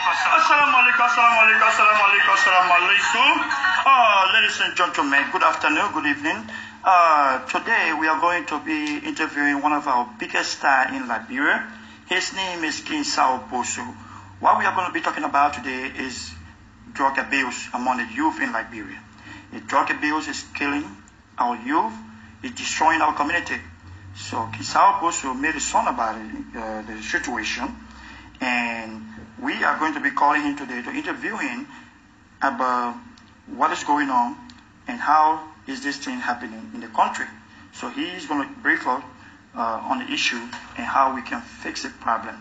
Assalamu alaikum, assalamu alaikum, assalamu alaikum, assalamu alaikum. Ladies and gentlemen, good afternoon, good evening. Today we are going to be interviewing one of our biggest stars in Liberia. His name is King Saul Bosso. What we are going to be talking about today is drug abuse among the youth in Liberia. The drug abuse is killing our youth, it's destroying our community. So King Saul Bosso made a song about it, the situation, and we are going to be calling him today to interview him about what is going on and how is this thing happening in the country. So he is going to brief us on the issue and how we can fix the problem.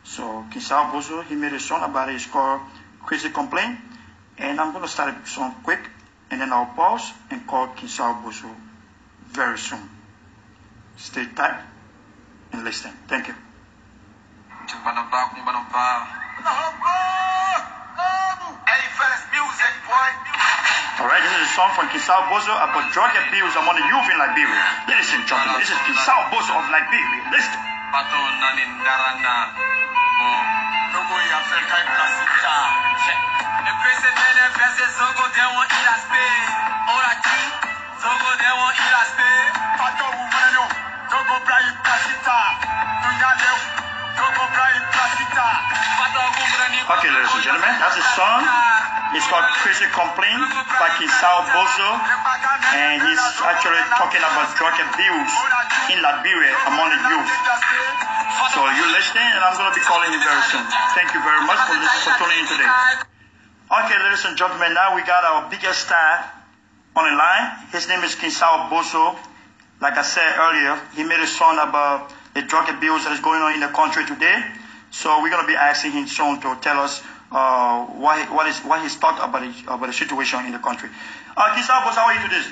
So King Saul Bosso, he made a song about it. It's called Crazy Complaint. And I'm going to start the song quick, and then I'll pause and call King Saul Bosso very soon. Stay tight and listen. Thank you. Alright, this is a song from King Saul Bosso about drug abuse among the youth in Liberia. Ladies and gentlemen, this is King Saul Bosso of Liberia. Listen. Okay, ladies and gentlemen, that's a song. It's called Crazy Complaint by King Saul Bosso, and he's actually talking about drug abuse in Liberia among the youth. So you're listening, and I'm going to be calling you very soon. Thank you very much for tuning in today. Okay, ladies and gentlemen, now we got our biggest star on the line. His name is King Saul Bosso. Like I said earlier, he made a song about the drug abuse that is going on in the country today. So we're going to be asking him soon to tell us what he's thought about the situation in the country. King Saul Bosso, how are you today?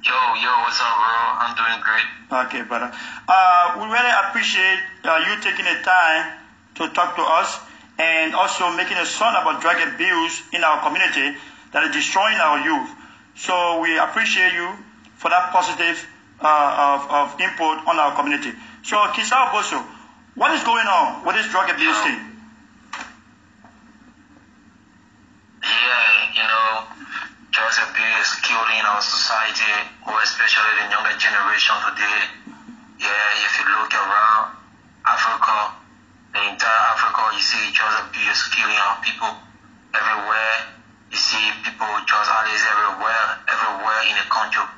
Yo, what's up, bro? I'm doing great. Okay, brother. We really appreciate you taking the time to talk to us and also making a song about drug abuse in our community that is destroying our youth. So we appreciate you for that positive of input on our community. So, King Saul Bosso, what is going on with this drug abuse thing? Yeah, drug abuse is killing our society, or especially the younger generation today. Yeah, if you look around Africa, the entire Africa, you see drug abuse killing our people everywhere. You see people drug addicts everywhere in the country.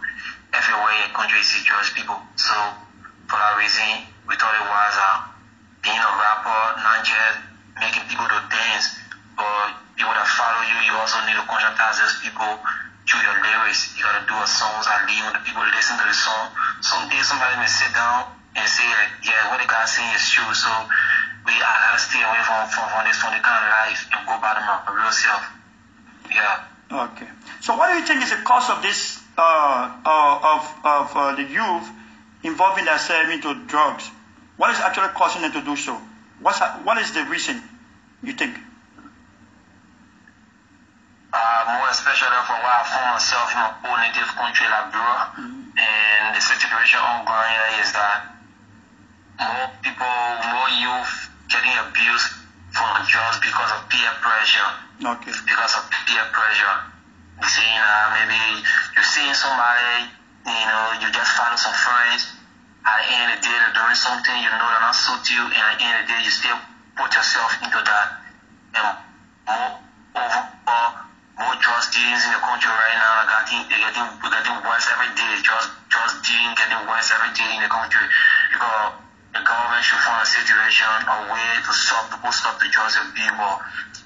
Everywhere in the country, you see drugs people. So, for that reason, we thought it was being a rapper, not just making people do things, but people that follow you, you also need to conscientize those people through your lyrics. You gotta do a songs that leave when the people listen to the song. Someday somebody may sit down and say, yeah, what the guy's saying is true. So I gotta stay away from this kind of life and go by my real self. Yeah. Okay. So what do you think is the cause of this the youth involving themselves into drugs? What is actually causing them to do so? What is the reason, you think? More especially from where I found myself in my own native country, Liberia, and the situation ongoing here is that more youth getting abused from drugs because of peer pressure. Okay. Because of peer pressure. Saying maybe you're seeing somebody, you just follow some friends. At the end of the day, they're doing something they're not suit you, and at the end of the day, you still put yourself into that. And more drug dealings in the country right now, we're getting worse every day. Drug dealing getting worse every day in the country, because the government should find a situation, a way to stop the drugs abuse, but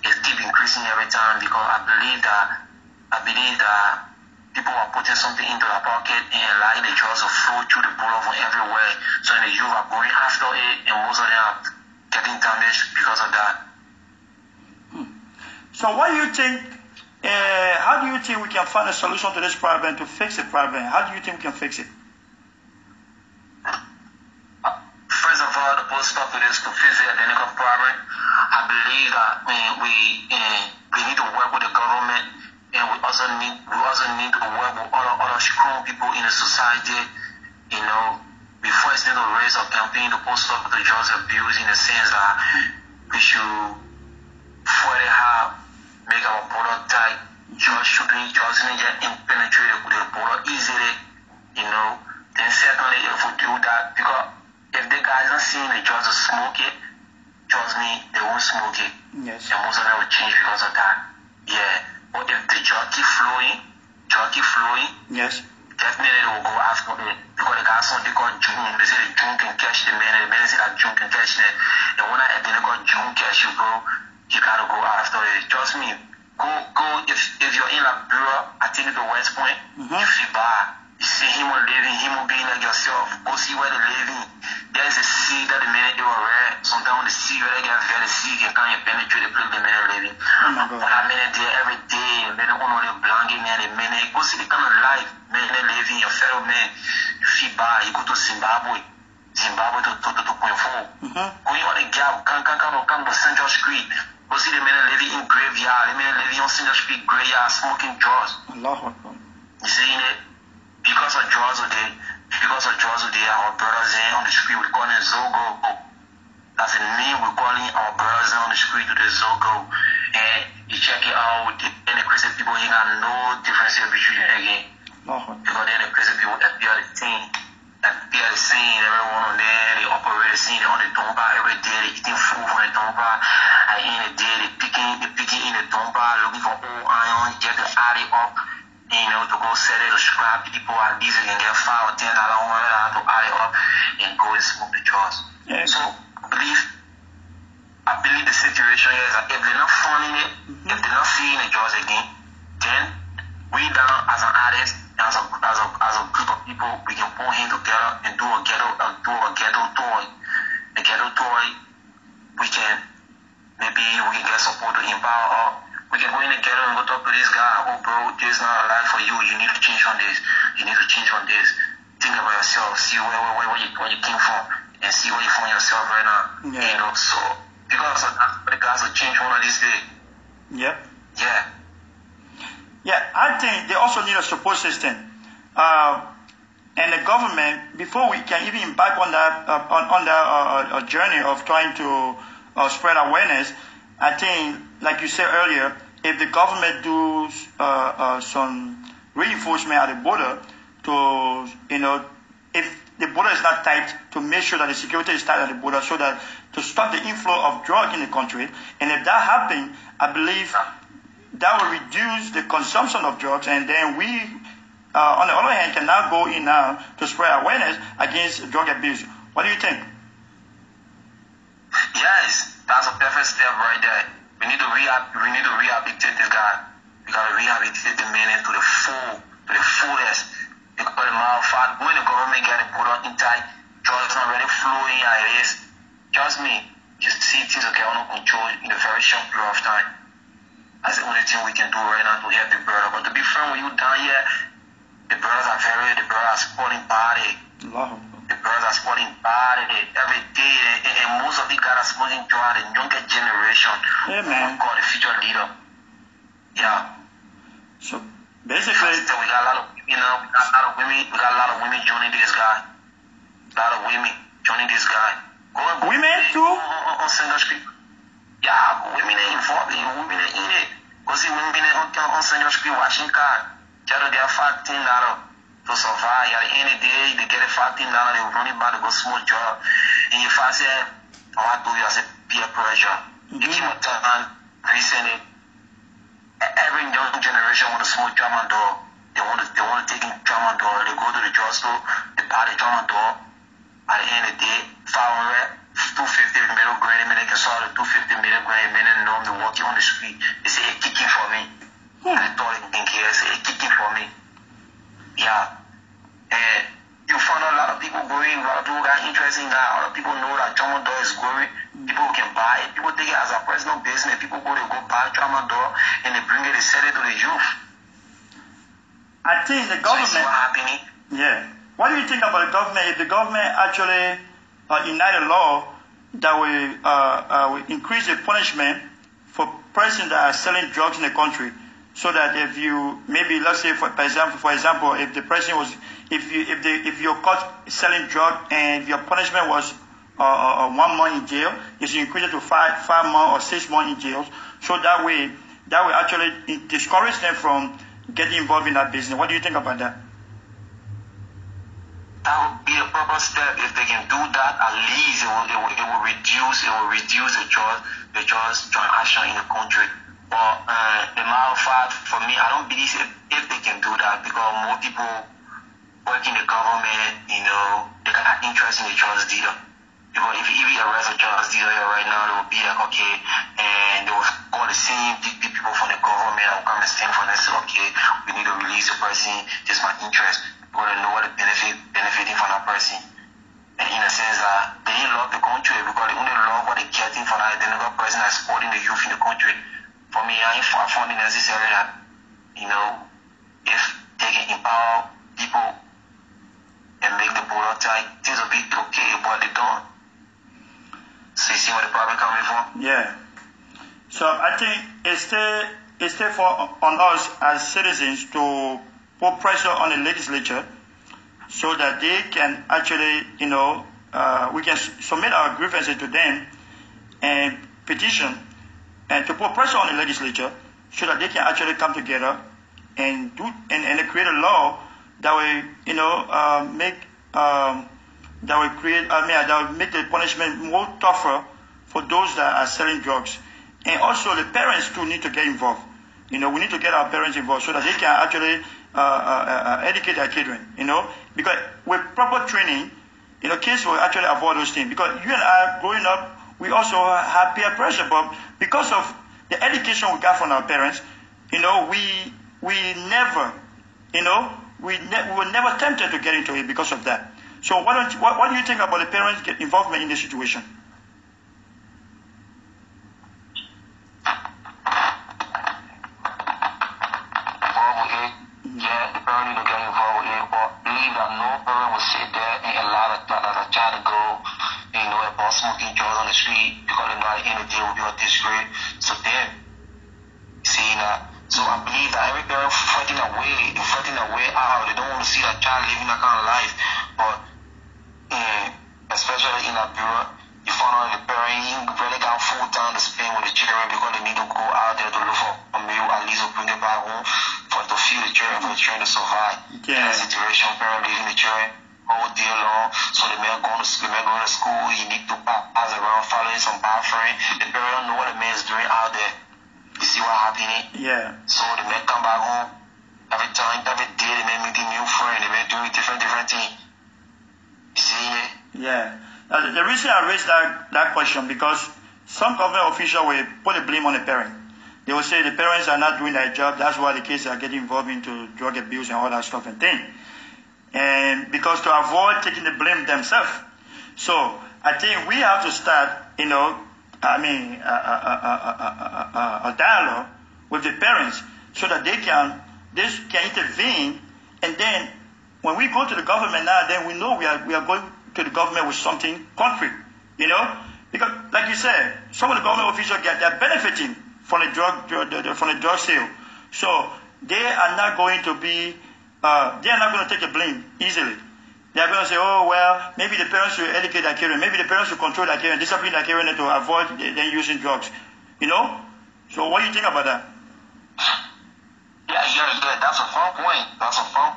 it keep increasing every time, because I believe that people are putting something into their pocket and allowing the drugs to flow through the blood from everywhere. So the youth are going after it, and most of them are getting damaged because of that. So what do you think, how do you think we can find a solution to this problem, to fix the problem? How do you think we can fix it? First of all, the first step to this to fix the identical problem, I believe that we need to work with the government. And we also need to work with other strong people in the society. We first need to raise a campaign to stop the drugs abuse, in the sense that we should smoke it. Yes. And most of them will change because of that. Yeah. But if the drug keep flowing, yes, definitely they will go after it. Because they got something called June. They say the June can catch the man. The man say that June can catch them. And when I they got June catch you, bro, you gotta go after it. Trust me. Go. If you're in Liberia, I take you to West Point. You feel bad. You see him living, human being like yourself. Go see where they're living. There's a seed that the minute they were rare. Sometimes when the seed where they get very seed can kind of penetrate the place the minute living. But that minute there every day, and then they want to blank in there, the minute go see the kind of life man they living, your fellow man. You feel bad. You go to Zimbabwe to point four. Go in on the gap, come to Central Street. Go see the men living in graveyard, the men living on Central Street graveyard, smoking drugs. You see it? Because of drugs today, our brothers on the street, we call them Zogo. That's the name we're calling our brothers on the street to the Zogo. And you check it out, and the crazy people, you got no difference between them again. Because then the crazy people appear the scene, everyone on there, they operate the scene, they're on the Tomba every day, they eating food from the Tomba. At the end of the day, they picking in the Tomba, looking for old iron, get the addy up. You know, to go sell it to scrap people, at least they can get $5 or $10 to add it up and go and smoke the drugs. Yeah. So I believe the situation is that if they're not funding it, if they're not seeing the drugs again, then we down as an artist, as a group of people, we can pull hands together and do a ghetto tour. The ghetto tour, we can get support to empower us. We can go in the ghetto and go talk to this guy. Oh, bro, this is not a life for you. You need to change on this. You need to change on this. Think about yourself. See where you came from, and see where you find yourself right now. Yeah. You know, so because of that, the guys will change one of these days. Yep. Yeah. Yeah, I think they also need a support system. And the government, before we can even embark on that journey of trying to spread awareness, I think, like you said earlier, if the government do some reinforcement at the border to, you know, if the border is not tight, to make sure that the security is tight at the border so that to stop the inflow of drugs in the country. And if that happens, I believe that will reduce the consumption of drugs, and then we, on the other hand, can now go in now to spread awareness against drug abuse. What do you think? Yes, that's a perfect step right there. We need to rehabilitate this guy. We gotta rehabilitate the man to the fullest. Because the matter of fact, when the government get it put on tight, drugs not really flowing as it is. Trust me, you see things will get under control in a very short period of time. That's the only thing we can do right now to help the brother. But to be frank with you down here, the brothers are spoiling body. The brothers are spoiling body every day, and most of the guys are smoking drugs, the younger generation. Yeah, man. Called the future leader. Yeah. So basically, we got a lot of women joining this guy. A lot of women joining this guy. Women too? On Central Street. Yeah, women are involved in women are in it. Because women on Central Street watching cars. They have $15 to survive. At the end of the day, they get a $15, they run it back to go smoke job. And if I say, what do you as a peer pressure? You keep on telling recently, every young generation want to smoke tramadol. They want to take in tramadol. They go to the drugstore, they buy the tramadol. At the end of the day, 500, 250 milligram, and they can sell the 250 milligram, and then know they walking on the street. They say, hey, kicking for me. I thought they think here, they say, hey, kicking for me. Yeah. And you find a lot of people going, a lot of people got interest in that. A lot of people know that tramadol is growing. People can buy it. People take it as a personal business. People go buy tramadol, and they bring it, they sell it to the youth. I think the government. So what's happening? Yeah. What do you think about the government? If the government actually enact a law that will increase the punishment for persons that are selling drugs in the country, so that if you maybe let's say for example, if the person was if you're caught selling drugs and your punishment was 1 month in jail, you should increase it to 5 months or 6 months in jail. So that way actually discourage them from getting involved in that business. What do you think about that? that would be a proper step. If they can do that, at least it will reduce the drugs transaction in the country. But the matter of fact, for me, I don't believe if they can do that, because more people work in the government, they got interest in the drugs dealer. Because if you arrest a drugs dealer right now, they will be like, okay, and they will call the same people from the government and will come and stand for them and say, okay, we need to release the person, this is my interest. Because they know what the benefiting from that person. And in a sense that they didn't love the country, because they only love what they're getting from that identical person that's supporting the youth in the country. For me, I found it necessary that, if they can empower people and make the product tight, things will be okay, but they don't. So you see where the problem coming from? Yeah. So I think it's still on us as citizens to put pressure on the legislature so that they can actually, we can submit our grievances to them and petition, and to put pressure on the legislature so that they can actually come together and create a law that will, make that will make the punishment more tougher for those that are selling drugs. And also the parents too need to get involved. We need to get our parents involved so that they can actually educate their children. Because with proper training, kids will actually avoid those things. Because you and I, growing up, we also have peer pressure, but because of the education we got from our parents, we were never tempted to get into it because of that. So what do you think about the parents' involvement in this situation? Yeah, the parent need to get involved with it, but believe that no parent will sit there and allow a child to go, about smoking drugs on the street, because they know at the end of the day will be a disgrace. So then, see that. So I believe that every parent fighting a way out. They don't want to see that child living that kind of life. But especially in that bureau, you find out the parent really got full time to spend with the children, because they need to go out there to look for a meal, at least to bring it back home to feed the children, for the children to survive. Yeah. In that situation, parents leaving the children all day long, so the man going to school, you need to pass around following some bad friend. The parent don't know what the man is doing out there. You see what happening? Yeah. So the man come back home, every day the man meeting new friend, the man doing different things. You see it? Yeah. The reason I raised that question, because some government official will put the blame on the parent. They will say the parents are not doing their job, that's why the kids are getting involved into drug abuse and all that stuff and thing. And because to avoid taking the blame themselves. So I think we have to start, a dialogue with the parents so that they can intervene. And then when we go to the government now, then we know we are going to the government with something concrete, because like you said, some of the government officials they're benefiting from the drug sale, so they are not going to take the blame easily. They are going to say, oh well, maybe the parents should educate their children, maybe the parents should control their children, discipline their children to avoid them using drugs. So what do you think about that? Yeah, that's a fun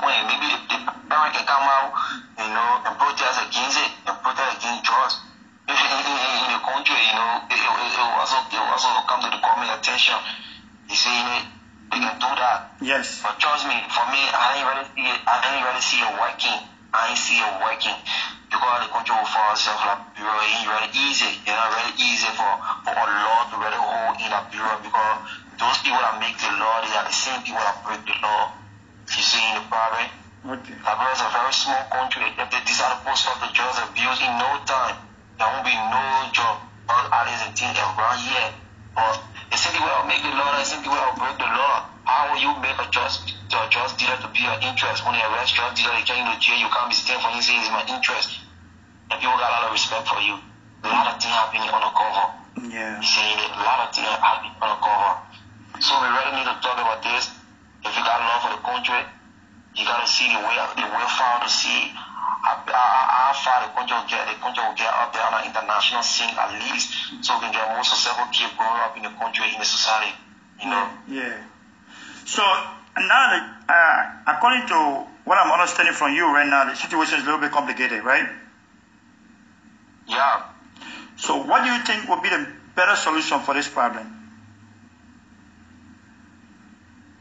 point. Maybe the parent can come out, and protest against it, and protest against drugs. In the country, it will also come to the government attention. You see, they can do that. Yes. But trust me, for me, I ain't really see it working. Because the country will fall itself like bureau, it ain't really easy. It's not really easy for a law to really hold in a bureau, because those people that make the law, they are the same people that break the law. You see the problem? Okay. Liberia is a very small country. If they decide to post up the drugs abuse in no time, there won't be no job. All others and things around here. But the same people that make the law, the same people that break the law. How will you make a drug dealer to be your interest? When you arrest drug dealer, they get you to jail, you can't be staying for you, say it's my interest. And people got a lot of respect for you. A lot of things happening undercover. Yeah. You see, a lot of things happening undercover. So we really need to talk about this. If you got love for the country, you gotta see the way forward to see how far the country will get up there on an international scene at least, so we can get more successful kids growing up in the country, in the society. Yeah. So now, according to what I'm understanding from you right now, the situation is a little bit complicated, right? Yeah. So what do you think would be the better solution for this problem?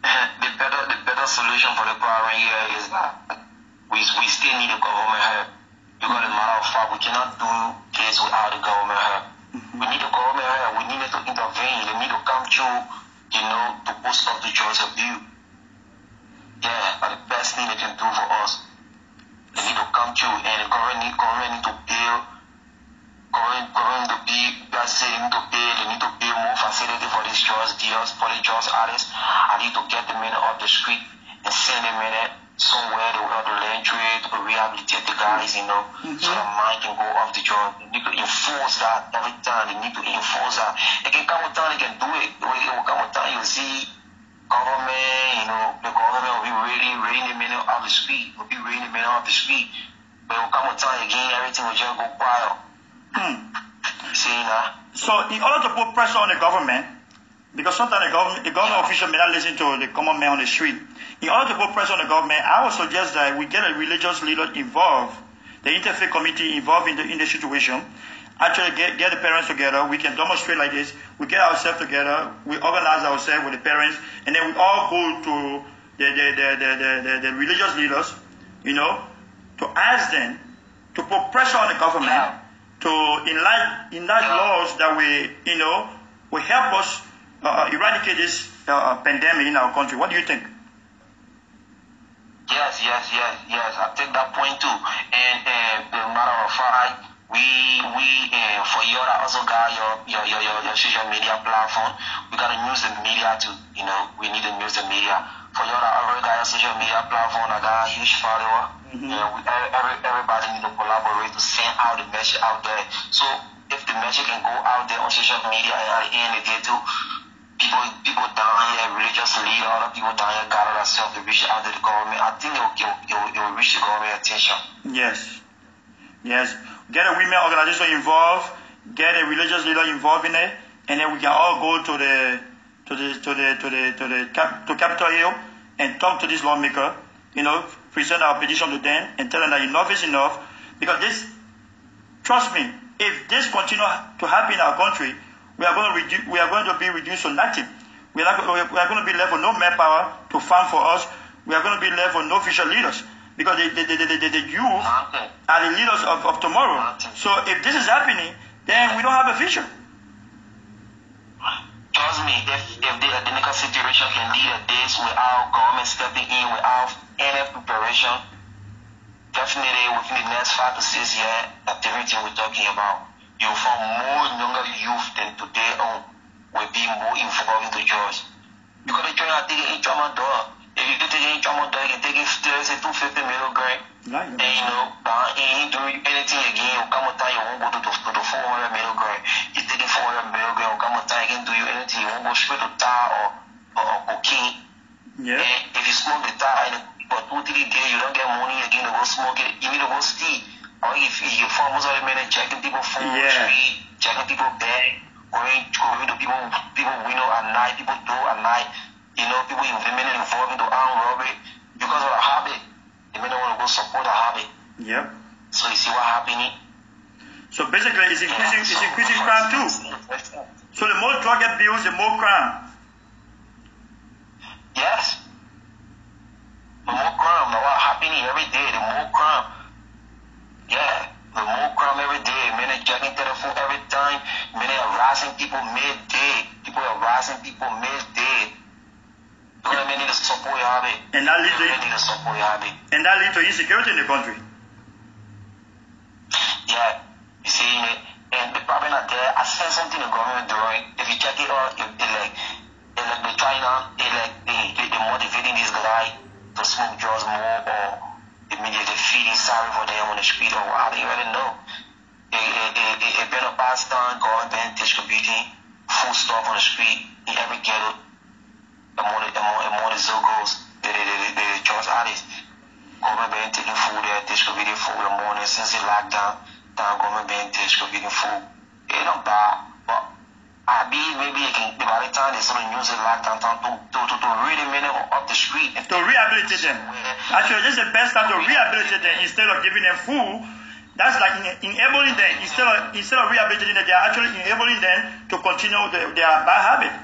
The better solution for the problem here is that we still need the government help. Because as a matter of fact, we cannot do this without the government help. We need the government help. We need it to intervene. They need to come through, to post up the choice of view. Yeah, that's the best thing they can do for us. They need to come through, and the government need to build. Government to be, they need to build more facility for these drugs dealers, for the drugs artists. I need to get them in off the street and send them in somewhere to where the land trade to rehabilitate the guys, so the mind can go off the drug. They need to enforce that every time. They need to enforce that. It can come with time, they can do it. It will come with time. You'll see government, the government will be raiding the men off the street. Will be raiding the men off the street. But it will come with time again, everything will just go quiet. See that? So in order to put pressure on the government, because sometimes the government official may not listen to the common man on the street. In order to put pressure on the government, I would suggest that we get a religious leader involved, the interfaith committee involved in the situation. Actually get the parents together. We can demonstrate like this. We get ourselves together. We organize ourselves with the parents, and then we all go to the religious leaders, to ask them to put pressure on the government to enact laws that will help us eradicate this pandemic in our country. What do you think? Yes. I take that point too. And as a matter of fact, we for you that also got your social media platform, we gotta use the media to, we need to use the media. For you that already got your social media platform, I got a huge follower. Everybody need to collaborate to send out the message out there. So if the message can go out there on social media, and at the end of the day too, people down here, religious leaders, other people down here gather themselves to reach out to the government. I think it will reach the government attention. Yes. Get a women organization involved, get a religious leader involved in it, and then we can all go to Capitol Hill and talk to this lawmaker, present our petition to them and tell them that enough is enough. Because trust me, if this continues to happen in our country, we are going to be reduced to nothing. We are going to be left with no manpower to farm for us. We are going to be left with no future leaders. Because the youth are the leaders of tomorrow. So if this is happening, then we don't have a future. Trust me, if the identical situation can lead a days without government stepping in, without any preparation, definitely within the next 5 to 6 years, activity we're talking about, you'll find more younger youth than today will be more involved into drugs. Because they're trying to take it in trauma. If you take it in trauma, you can take it to 250 milligram. Right. And ain't doing anything again, you'll come with time, you won't go to the 400 milligram. You take it 400 milligram, you'll come with time, you can do you anything, you won't go straight to tar or cocaine. Yeah. And if you smoke the tar and for 2-3 days, you don't get money again to go smoke it, you need to go steal. Or if you find most of the men checking people phone, street, checking people bag, going to people window at night, people door at night, people involved into armed robbery because of a habit. The men don't want to go support a habit. Yep. So you see what happening? So basically it's increasing crime too. So the more drug abuse, the more crime. Yes. The more crime. Now what happening every day, the more crime. Yeah, the more crime every day. Men are jacking telephone every time. Men are harassing people midday. People are harassing people midday. Because men need to support your habit. And that leads to insecurity in the country. Yeah, you see, and the problem out there, I seen something the government doing. If you check it out, they motivating this guy to smoke drugs more, or immediately feeding sorry for them on the street, or I don't even know. It been a past time, government distributing food stuff on the street in every ghetto. Among the Zogos, the drugs artists. Government been taking food there, distributing food in the morning since the lockdown. Government been distributing food. It not bad, but maybe by the time they sort of use it like to really mean off the street. To rehabilitate them. Actually, this is the best time to rehabilitate them instead of giving them food. That's like enabling them, instead of rehabilitating them, they are actually enabling them to continue their bad habit.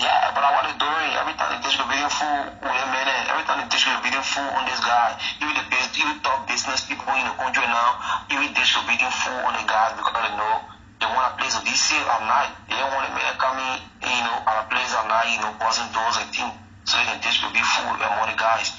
Yeah, but what they're doing, every time they distributing food, every time they distributing food on this guy, even top business people in the country now, even distributing food on the guys because they know they want a place to be safe at night. They don't want a man coming, at a place at night, causing doors and things. So they can distribute food among the guys.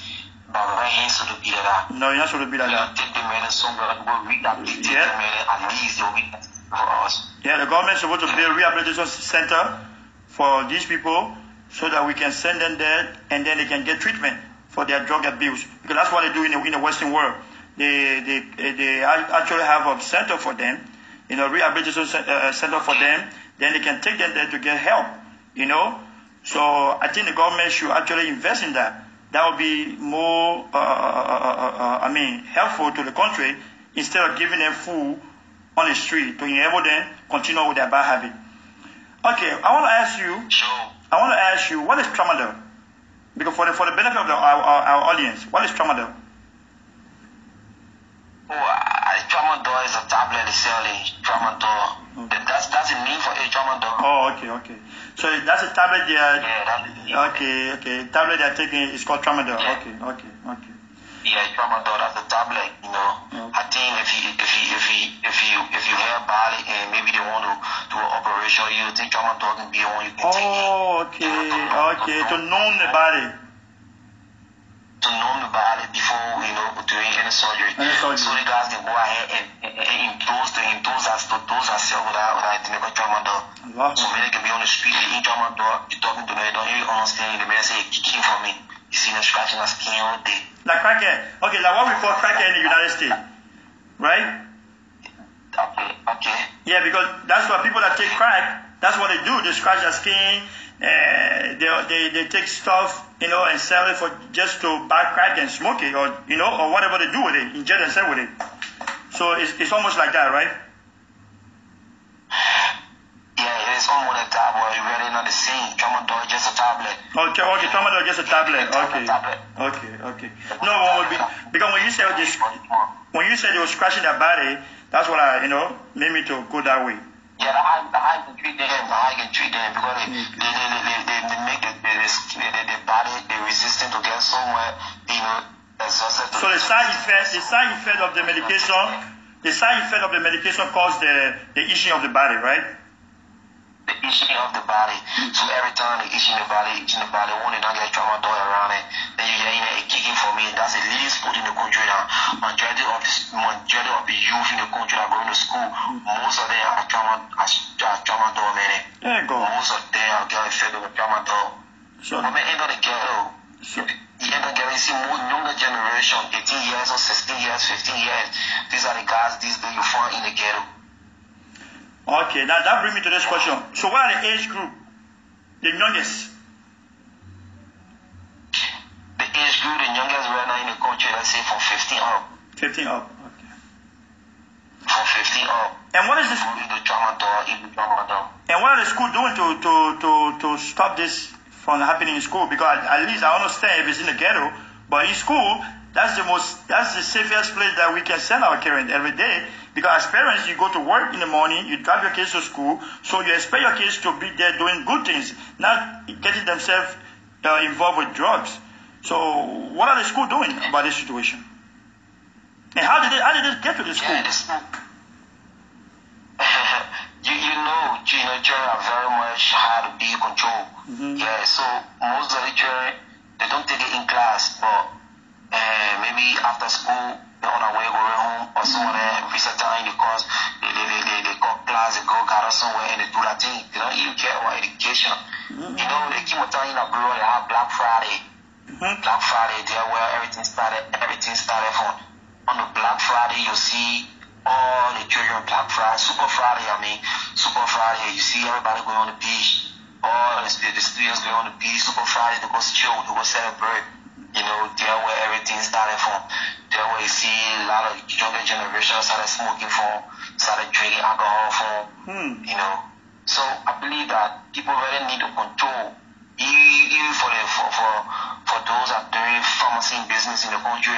But right here, so to be like that. No, you're not supposed to be like that. Take the man somewhere and go read that. Take the man at least they'll read that for us. Yeah, the government is supposed to build a rehabilitation center for these people so that we can send them there and then they can get treatment for their drug abuse. Because that's what they do in the Western world. They actually have a center for them, rehabilitation center for them. Then they can take them there to get help, So I think the government should actually invest in that. That would be more, helpful to the country instead of giving them food on the street to enable them continue with their bad habit. Okay, I want to ask you, what is tramadol? Because for the benefit of our audience, what is tramadol? Tramadol is a tablet essentially. Tramadol. Okay. That's the name for it, tramadol. Oh, okay. So that's a tablet they are. Yeah, okay. Tablet they are taking is called tramadol. Yeah. Okay. Yeah, tramadol. That's a tablet. Okay. I think if you hear about it and maybe they want to do an operation, you think tramadol can be one you can take. Oh, okay. To numb the body. To numb the body before doing any surgery. So the guys can go ahead and impose ourselves with that tramadol. So when they can be on the street, they eat tramadol, you talking to them, they don't even understand. The man say, kicking for me. You see them scratching my skin all day. Like crackhead. Okay, like what we call crackhead in the United States. Right? Okay. Yeah, because that's what people that take crack, that's what they do. They scratch their skin, they take stuff, and sell it for just to buy crack and smoke it, or whatever they do with it, inject themselves with it. So it's almost like that, right? Yeah, it is almost like that, but it's really not the same. Tramadol is just a tablet. Okay, tramadol is just a tablet. Okay. No, because when you said they were scratching their body, that's what made me to go that way. Yeah, I can treat them. Because they make the body resistant to get somewhere, exhausted. So the side effect of the medication causes the itching of the body, right? The itching of the body. So every time they itching the body, when they don't get tramadol around it, then you hear it kicking for me. That's the least put in the country now. Majority of the youth in the country are going to school. Most of them are tramadol, man. There you go. Most of them are getting fed with tramadol. So I mean, end of the ghetto. You end up getting more younger generation, 18 years or 16 years, 15 years. These are the guys these days you find in the ghetto. Okay, now that brings me to this question. So what are the age group? The youngest? The age group, the youngest right now in the country, let's say from 15 up. 15 up, okay. From 15 up. And what is this? And what are the school doing to stop this from happening in school? Because at least I understand if it's in the ghetto, but in school, that's the safest place that we can send our kids every day. Because as parents, you go to work in the morning, you drive your kids to school, so you expect your kids to be there doing good things, not getting themselves involved with drugs. So what are the school doing about this situation? And how did they get to the school? Yeah, the school. Children are very much hard to be controlled. Mm-hmm. Yeah, so most of the children, they don't take it in class, but maybe after school, they're on their way going home, or some of them recent time because they got class, they go gather somewhere and they do that thing. They don't even care about education. Mm-hmm. They keep on telling that bro, they have Black Friday. Mm-hmm. Black Friday, there where everything started from. On the Black Friday, you see all the children Black Friday, Super Friday, you see everybody going on the beach. All the students going on the beach, Super Friday, they go chill, they go celebrate. There where everything started from. There where you see a lot of younger generations started smoking from, started drinking alcohol from. So I believe that people really need to control, even for those that are doing pharmacy business in the country.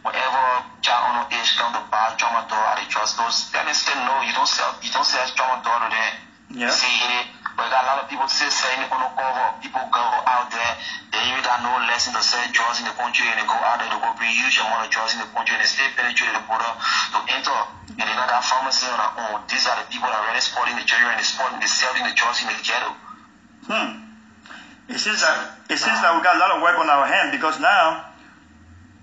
Whenever child under age come to buy tramadol at the drugstores, let them still know you don't sell tramadol to them. Yeah. See it, but a lot of people still selling it undercover. People go out there, they even got no lesson to sell drugs in the country, and they go out there to go bring huge amount of drugs in the country, and they still penetrate the border to enter. And they not got pharmacy on their own. These are the people that are really sporting the children, they selling the drugs in the ghetto. It seems that we got a lot of work on our hand, because now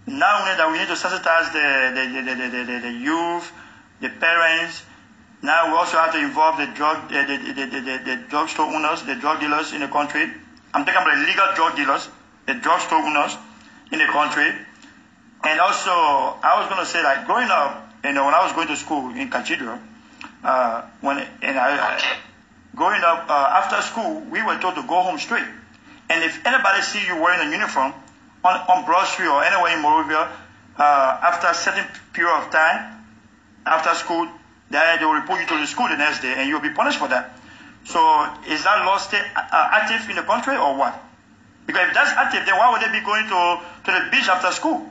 only that we need to sensitize the youth, the parents. Now we also have to involve the drugstore owners, the drug dealers in the country. I'm talking about the legal drug dealers, the drugstore owners in the country. And also, I was going to say, like, growing up, when I was going to school in Cathedral, growing up, after school, we were told to go home straight. And if anybody see you wearing a uniform on Broad Street or anywhere in Monrovia, after a certain period of time, after school, they will report you to the school the next day, and you'll be punished for that. So, is that law still active in the country, or what? Because if that's active, then why would they be going to the beach after school?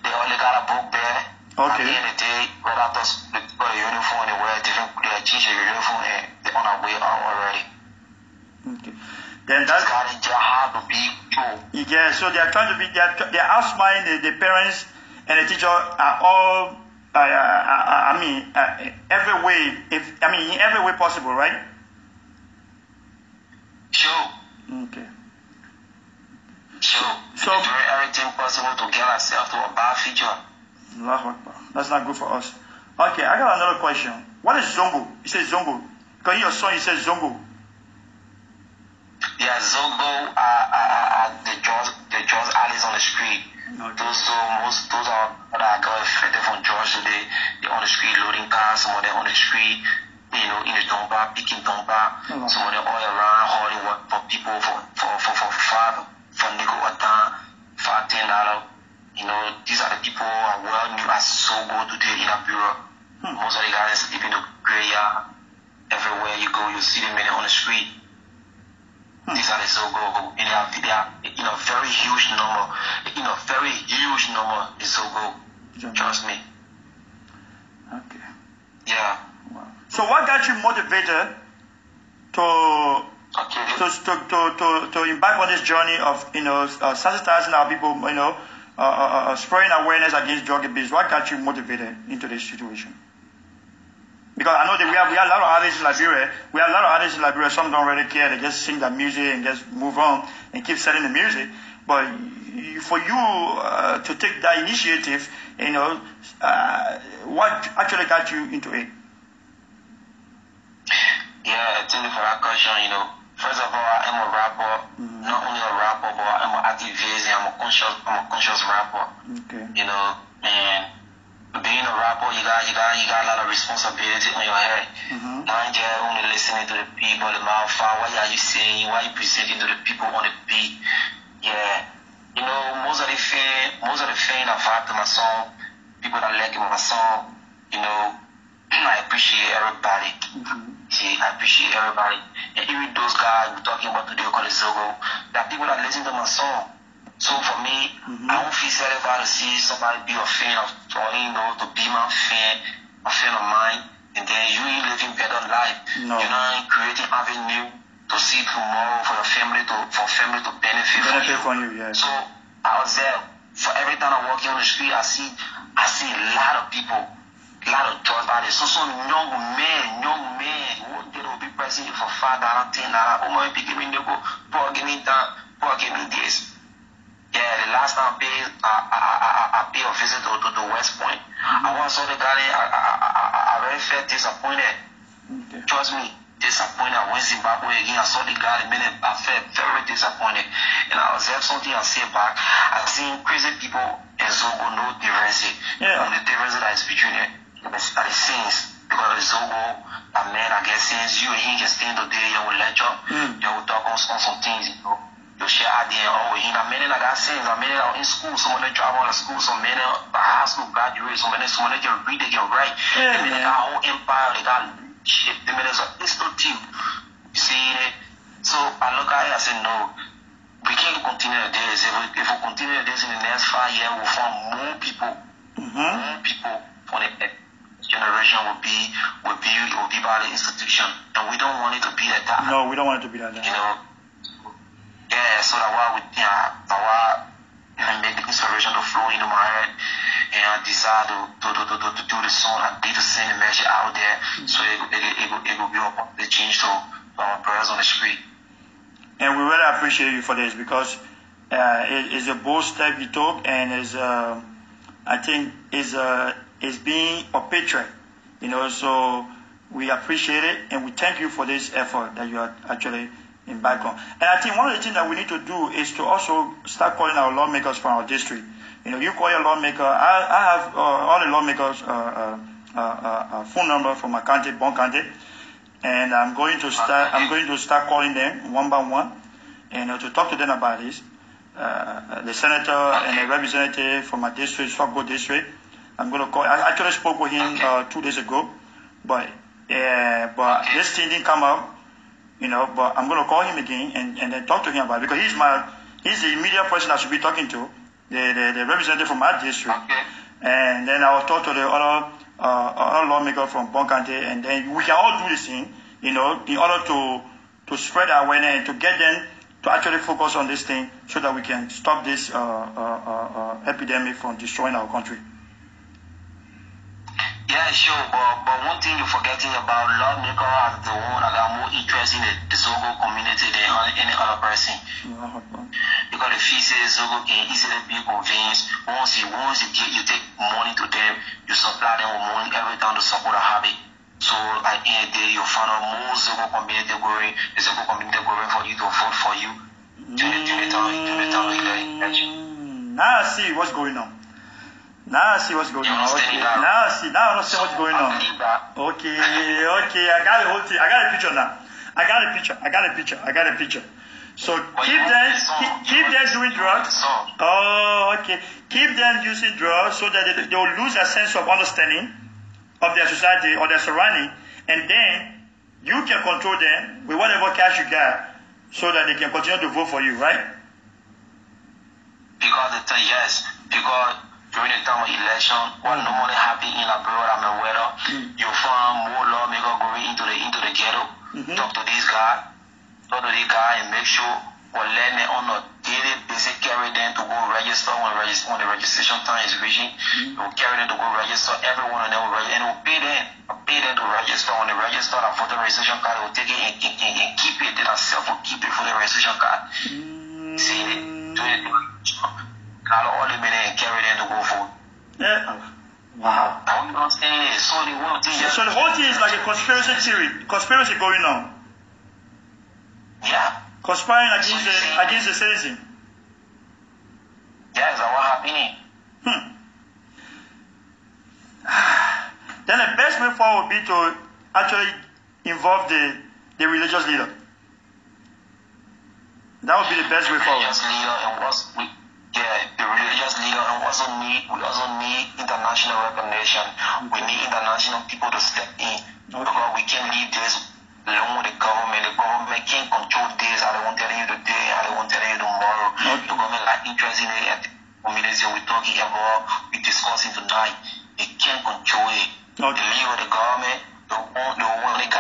They only got a book there. Okay. At the end of the day, right after they got a uniform, they wear they change their uniform, and they're on their way out already. Okay. Then that's hard to be true. Yeah, so they're trying to be, they're outsmarting the parents and the teacher are all, every way, in every way possible, right? Sure. Okay. Sure. So doing everything possible to get ourselves to a bad future. Allahu Akbar. That's not good for us. Okay, I got another question. What is Zongo? You say Zongo. Because your son, you said Zongo. Yeah, Zongo are the drugs alleys on the street. Okay. Those are what I got affected from drugs today. They're on the street loading cars, some of them on the street, in the Domba, picking Domba, some of them all around hauling work for people for nickel a time, $5-10. These are the people who are well knew as Zongo today in Abura. Most of the guys live in the graveyard. Everywhere you go, you see them on the street. These are the Zongo, and they are in a very huge number. In a very huge number, the Zongo. Trust me. Okay. Yeah. Wow. So what got you motivated to embark on this journey of sensitizing our people, spreading awareness against drug abuse? What got you motivated into this situation? Because I know that we have a lot of artists in Liberia. Some don't really care. They just sing their music and just move on and keep selling the music. But for you to take that initiative, what actually got you into it? Yeah, thank you for that question. First of all, I am a rapper. Mm-hmm. Not only a rapper, but I'm an activist and I'm a conscious rapper. Okay. And being a rapper, you got a lot of responsibility on your head. Mm-hmm. Not just only listening to the people, the mouth, what are you saying, what are you presenting to the people on the beat. Yeah. Most of the fans that vibe to my song, people that like my song, I appreciate everybody. Mm-hmm. See, I appreciate everybody. And even those guys we're talking about today called Zongo, there are people that listen to my song. So for me, I don't feel satisfied to see somebody be a fan of, or to be my fan, a fan of mine, and then you ain't living better life. No. You're not creating avenue to see tomorrow for your family to benefit from you. Yeah. So I was there. For every time I walk in on the street, I see a lot of people, a lot of drugs out there. So some young men who they will be pressing you for $5, $10. Oh my, give me nickel, poor give me that, poor give me this. Yeah, the last time I paid a visit to the West Point. I once saw the guy there, I really felt disappointed. Okay. Trust me, disappointed. I went to Zimbabwe again, I saw the guy, I felt very disappointed. And I was there something I said back. I seen crazy people and Zongo, no difference. Yeah. The difference that is between the scenes. Because Zongo, a man, I guess, since you and he can stand today, you will lecture, you will talk on some things, you share idea and many like I said, many are in school, some of them drive out of school, some many are high school graduates, some of them can read, they can write. Yeah, many got a whole empire, they got The minister is no team. You see, so I look at it, I say, no, we can't continue this. If we continue this in the next 5 years, we'll find more people. More people for the next generation will be by the institution. And we don't want it to be like that. No, we don't want it to be like that. You know, yeah, so that's why I make the inspiration to flow into my head. And I decide to do the song. I did to send the message out there. So it will be a positive change to our brothers on the street. And we really appreciate you for this because it's a bold step you took, and I think is being a patriot. You know, so we appreciate it and we thank you for this effort that you are actually embarked on. And I think one of the things that we need to do is to also start calling our lawmakers from our district. You know, you call your lawmaker. I have all the lawmakers' phone number from my county, Bon County, and I'm going to start calling them one by one, and to talk to them about this. The senator and the representative from my district, Swakbo district. I'm going to call. I actually spoke with him 2 days ago, but this thing didn't come up. You know, but I'm going to call him again and then talk to him about it because he's the immediate person I should be talking to. The representative from my district, and then I will talk to the other lawmaker from Bon County, and then we can all do this thing, you know, in order to spread our awareness and to get them to actually focus on this thing so that we can stop this epidemic from destroying our country. Yeah, sure, but one thing you're forgetting about lawmaker as the one that got more interest in the Zogo community than any other person. Because the fee says Zogo can easily be convinced. Once you take money to them, you supply them with money every time to support a habit. So at the end of the day, you find out more Zogo community going, the Zogo community going for you to vote for you to the time of the election. Now I see what's going on. Now I see what's going on. Okay. Now I understand what's going on. Okay. I got the whole thing. I got a picture now. I got a picture. So keep them doing drugs. Oh, okay. Keep them using drugs so that they will lose a sense of understanding of their society or their surrounding, and then you can control them with whatever cash you got so that they can continue to vote for you, right? Because during the time of election, what normally happens in abroad, I'm aware of, you find more lawmakers going into the ghetto, talk to this guy, and make sure or let them on a daily basis carry them to go register when the registration time is reaching. You will carry them to go register. Everyone of them will register, and will pay them to register. When they register a voter registration card, they will take it and keep it. They themselves will keep it for the registration card. See it? All the men and carry them to go vote. Yeah. Wow. So the whole thing is like a conspiracy theory. Conspiracy going on. Yeah. Conspiring against the citizen. Yeah, is that what happening? Then the best way forward would be to actually involve the religious leader. That would be the best way forward. The religious leader, and we also need international recognition. We need international people to step in because we can't leave this alone with the government. The government can't control this. I don't want to tell you today. I don't want to tell you tomorrow. The government like interest in it. At the community we're talking about, we're discussing tonight. They can't control it. The leader of the government, they want the government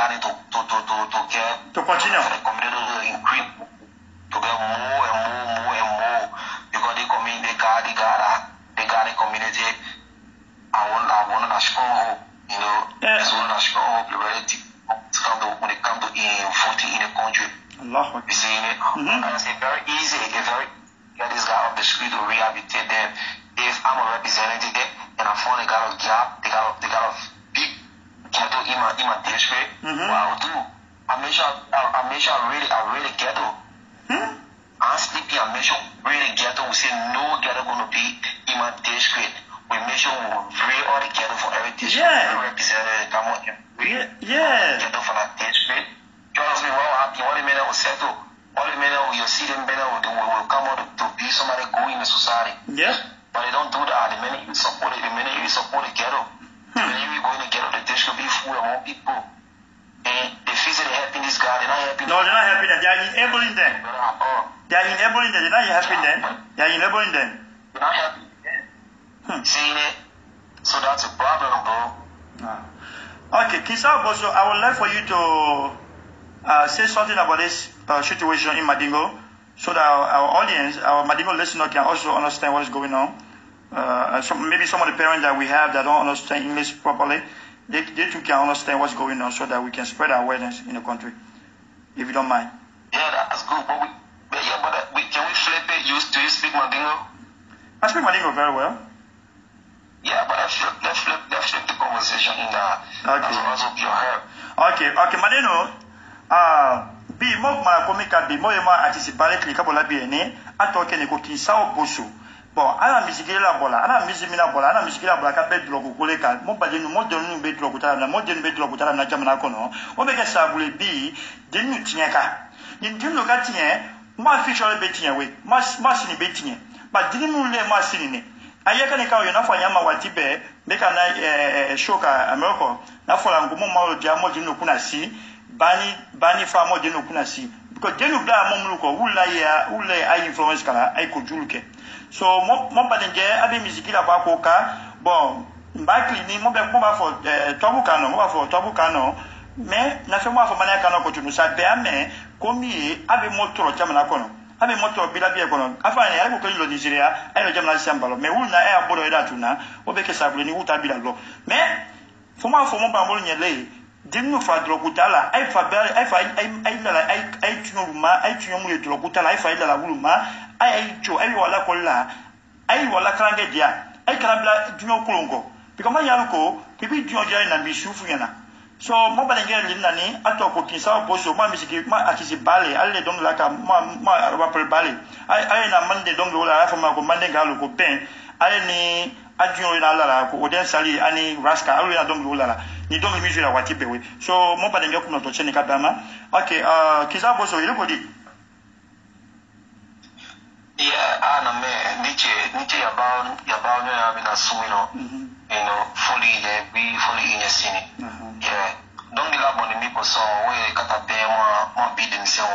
to get to continue for the community to increase, to get more and more. Because they got the community. I want a strong hope, you know. That's one a strong hope when it comes to voting in the country. You see it? It's very easy. Get this guy off the street to rehabilitate them. If I'm a representative and I find they got a job, they got a big ghetto in my district, what I'll do, I make sure I really ghetto. I'm sleeping, I make sure really ghetto. We say no ghetto gonna be in my district. We make sure we read all the ghetto for every district. Yeah. Representative come on and read ghetto for that district. Trust me, what will happen? All the men will settle. All the men you'll see them better will come out to be somebody good in the society. Yeah. But they don't do that. The minute you support the ghetto, the minute you go in the ghetto, the district will be full of more people. No, they're not helping them. They are enabling them. They are enabling them. They're not helping them. They are enabling them. They're not helping them. Seeing it. So that's a problem, bro. Okay, Kisa Boso, I would like for you to say something about this situation in Madingo so that our audience, our Madingo listener can also understand what is going on. So maybe some of the parents that we have that don't understand English properly, they too can understand what's going on so that we can spread our awareness in the country, if you don't mind. Yeah, that's good. But can we flip it? Do you speak Mandingo? I speak Mandingo very well. Yeah, but let's flip the conversation in that. Okay. Also your help. Okay, Madino. Bi mo ma komika bi mo yema anticipare klika bola bi ene atoke ne ko kinsa oboso. Bon, ana misigila la bola, ana misimina bola, ana misigila bola ka be drogo koleka. Mo badenu mo donu be drogo tala, mo denu be drogo tala na jamana kono. O be ke sabule bi denu tinyaka. Ni denu ka tinye, ma fichole be tinye we. Ma sini be tinye. Ba dinu le ma sini ne. Ayaka ne ka yo na fanya ma watibe meka na shoka America na fola ngumo ma lo dia mo dinu kuna si bani fa mo dinu kuna si. Because denu bla mo muluko ule ay influence kala ay ko juluke. So mon badenge abi mizikila ba ko ka bon mbakli ni mo be ko ba fo tobu kano mais na fe mo fo mania kano ko tunu sa be ame komi abi motoro jamana kono abi motoro bila bi kono afani ay ko lo Nigeria ay lo jamana sambalo mais wul na ay abodo ida tuna o be ke sabule ni uta bila lo mais fo mo ba mo nyele dinu fa drogutala ay fa ay tunuma ay tunumu le drogutala ay fa ila la wuluma ay wala kolla ay wala krange dia ay karabla dunyo kolongo because ma yaluko bibi dunyo dia na misufu yana so mo balengere linani atoko kinsa boso ma misiki ma akisi bale alle donc la ka ma rappel bale ay na mande donc la fa ma ko mande galo ko pen ay ni adunyo na la ko oden sali ani raska alle na donc la ni donc mi jura wati bewe so mo balengere ko to chene kadama okay kinsa boso ile ko di. Yeah, and niche about no having a sumino, fully in your scene. Yeah, don't give up on the people so we kata be mo be the mission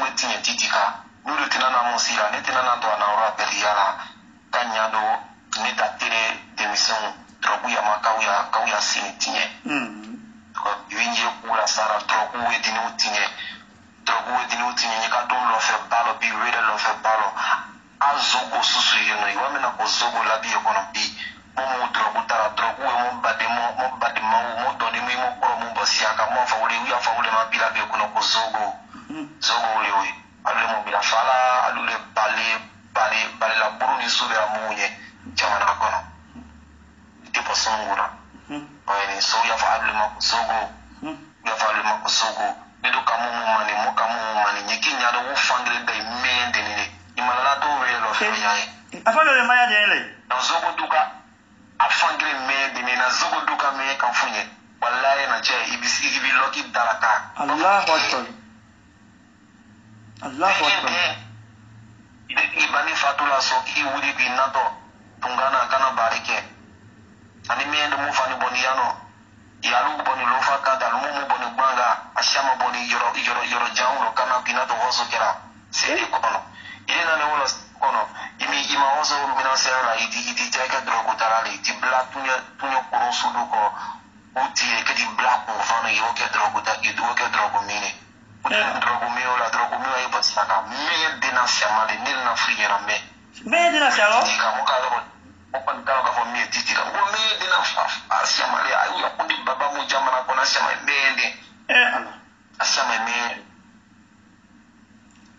waiting a titika. No lieutenant Mosira, Netanana to an aura periala, Tanyado, Neta Tire, the mission, Droguya Makawia, Kawia Sinitine. Winje Ula Sara, Drogu with the new tine. Drogu with the new thing, you got don't love a balo, be ready love a balo. Azogo susu, you know, you want me to zogo labi, you're gonna be. Momo drogutara, drogu, mo bademo, mo donimi, mo promo, basiaka, mo for we are for them, Bila Bekono, zogo, zogo, Alemo Bilafala, Alule Bale, la Buruni Sura Munye, Jamanakono. Tipo Songuna. So you have Alemo Zogo, you have Alemo Zogo. Nedo kamu mani nyekinya do wo fangre dai mende ni imala do we lo fe yae afanga le maya dele na zogo duka afangre mende ni na zogo duka me kan funye wallahi na che ibi loki dalaka Allahu akbar ibani fatula so ki wudi bi nato tungana kana barike ani mende mu fani boniano yalu boni lofa kada lumu boni banga ashama boni yoro jauno kana binato hoso kera sedi kono ile na wala kono ima hoso mina sera iti jaga drogo tarali ti black tunyo koro sudu ko uti e kedi black ko fano yo ke drogo ta idu ke drogo mine drogo mio e pasaka me dina shamale nilna friera me dina shalo ka open kala ka me titi ka wo me dina asama le ayu akundi baba mu jamana kona asama mende asama me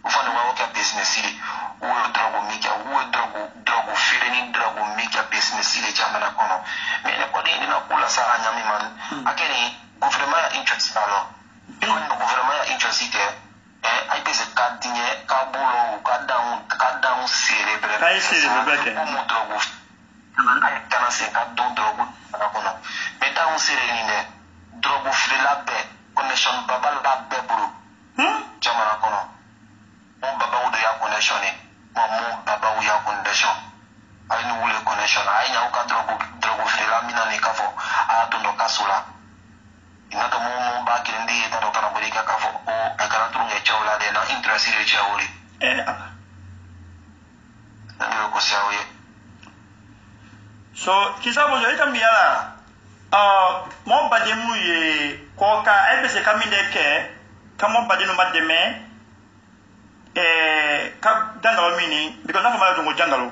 ufani wa woka business ile wo drogo fire ni drogo mika business ile jamana kono me ne ko ni na kula sara nyami man akeni gouvernement interest alo ko ni gouvernement interest ite ai pese kadinye ka bolo ka down cerebral kai cerebral ke mo drogo ay kana se ka don drogo na kono me ta un sere ni ne drogo frila be connection babal la be buru jamana kono mo baba wudo ya connection ni mo baba wu ya connection ay ni wule connection ay nya ka drogo frila mina ni kafo a to no kasula ina to mo ba kirindi ta do kana buri ka kafo o chawla de na interest de chawli na ko sawe so kisa bozo ita miala mo bademu ye koka ebese kaminde ke kamo badenu mademe ka jangalo mini because na fama to jangalo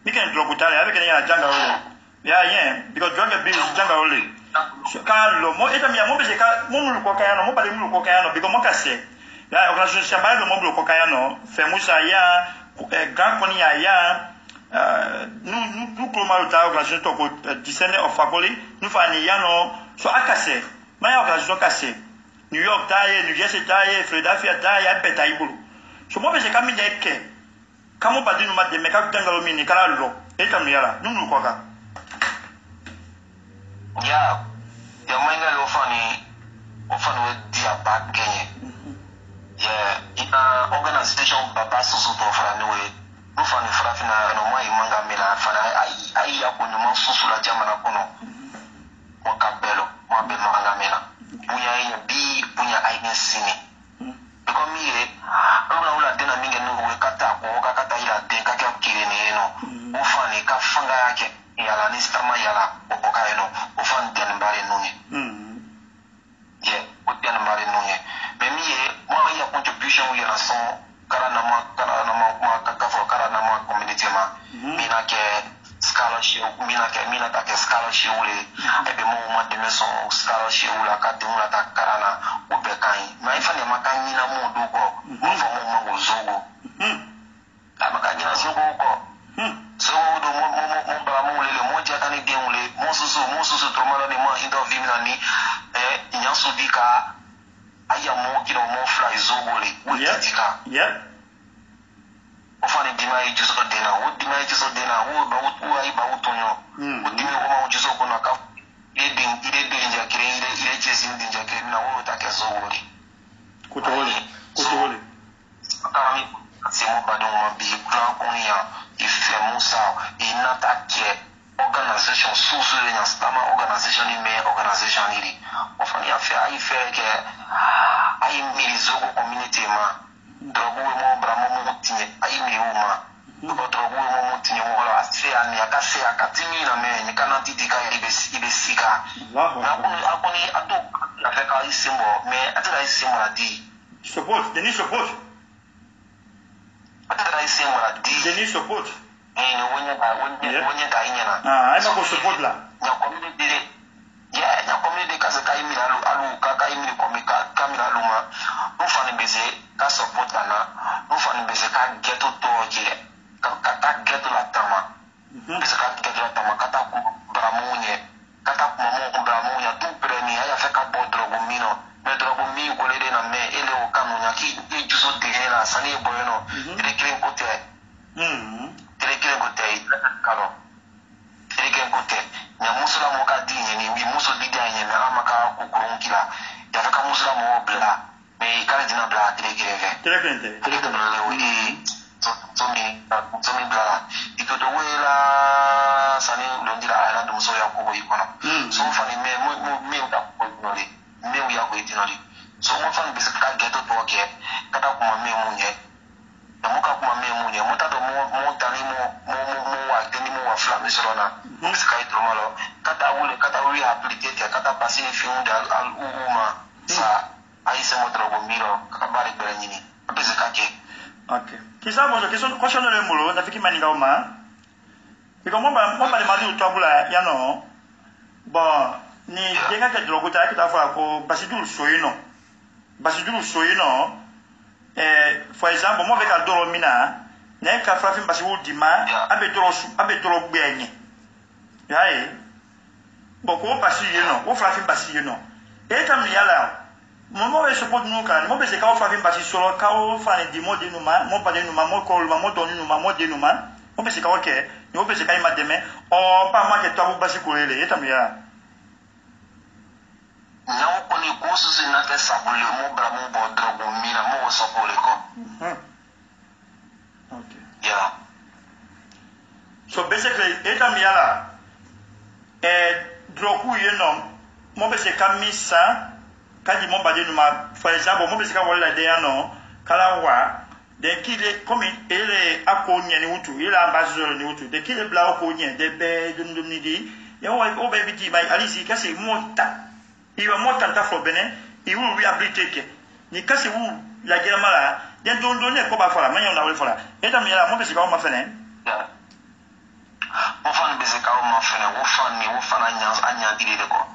mi ken dro kutale avec ken ya jangalo ya yen because drug abuse jangalo le so ka lo mo ita miya mo bese ka mo mulu koka ya no mo bademu koka ya no because mo kase ya organisation chamba lo mo mulu koka ya no fe musa ya grand koni ya nous comment ta organisation to ko discerner of fakoli nous fani ya no so akase ma ya organisation kase New York taye New Jersey taye Philadelphia taye beta ibulu so mo bese kami de ke kamo badinu ma de me ka dangalo mini kala lo eta mi yala nunu ko ka ya mainga lo fani we dia back genye yeah ina organization baba susu to fani we no fani frafina no mai manga mila fana ai ya ko nyuma susu la jamana kono mo kabelo mo be manga mila bunya ina bi bunya aina sini ko mi e ula dena minge no we kata ko kata ila den ka kire ne no o fani ka fanga yake yala ni stama yala o ka eno o fan den bare nunye ye o den bare nunye me mi e mo ya contribution ya na son karana ma community ma mina ke scholarship mina ta ke scholarship le e be mo ma de meso scholarship la ka de la ta karana o be kan ma ifa ne makanyi na mo do ko mo fo mo zogo la makanyi na zogo ko so do mo ba mo le mo ja kan de mo le mo susu to mala ne ma interview na ni inyan su bika aya mo kino mo fly zogo le o titika o fani dima yi juso dena o dima yi juso dena o ba o ai ba o tonyo o dima o ma o juso ko na ka ide dinja kire ide chesi dinja kire na o ta ke zogo le kutole akami semo ba don ma bi plan konya ife musa inata ke organisation susu ya stama organisation ni me organisation ni o fani afi ai fe ke ai miri zogo community ma drogu mo bramo mo tinye ai mi uma ko drogu mo tinye mo la afi ani akase akatimi na me ni kana titika ibe sika na akoni ado la fe ka isimbo me atira isimbo la di support they need support atira isimbo la di they need support ni wonya da inya na ai ma ko support la nya community nya community kasa kai mi alu ka kai mi komika kamila luma no fani beze ka support na no fani beze ka geto to jile ka geto la tama beze ka geto la tama kata ku bramunye kata ku mo bramunye tu premi aya fe ka bodro gumino me drogo mi ko le na me ele o kanu nya ki e juso de hela sani boyeno ile kiren kote ile kiren kote kalo ile kiren kote nya musula mo ka dinye ni wi muso didia nye me ama ka ku kurunkila ya fe ka musula mo bla me kala dina bla Teleclente. So mi bla ito do wela sani londira ala dum so ya ko boy kono so fani me da ko nori me ya ko itinori so mo fani bisa ka geto to ke kata kuma me munye da muka kuma me munye muta do mo tani mo wa tani mo wa fla misrona mo bisa ka itro malo kata wuli applique kata pasini fiunda al uma sa aí se mostra o miro acabare per nini apese kake okay kisa mozo kiso question le mulo na fiki maninga uma biko mo ba le mali utobula ya no bon ni denga ke drogo ta ki ta fa ko basidul soyino for example mo be ka doro mina na ka frafin basiwul dima abe doro gbe enyi yae boko basiyino wo frafin basiyino e tam yala mo be support no kan mo be se ka frafin basi solo ka o fa ni dimo de numa mo ba de numa mo ko mo donu numa mo de numa mo be se ka o ke ni mo be se ka ima deme o pa ma ke to basi ko lele e tam yala não koni cursos na que sabule mo bra mo bo drogo mina mo so pole ko okay yeah so basically etam yala drogu mo be se ka misa kadi mo ba de numa for example mo be se ka wala de ano kalawa de kile comme ele akonye ni utu ile ambassadeur ni utu de kile bla okonye de be dum ni di yo o be biti mai alisi kasi monta iwa monta ta fo bene i will rehabilitate ni kasi wu la gera mala de don ne ko ba fala manyo na wele fala eta mi la mo be sika o ma fene mo fan be sika o ma fene wo fan anya dire de ko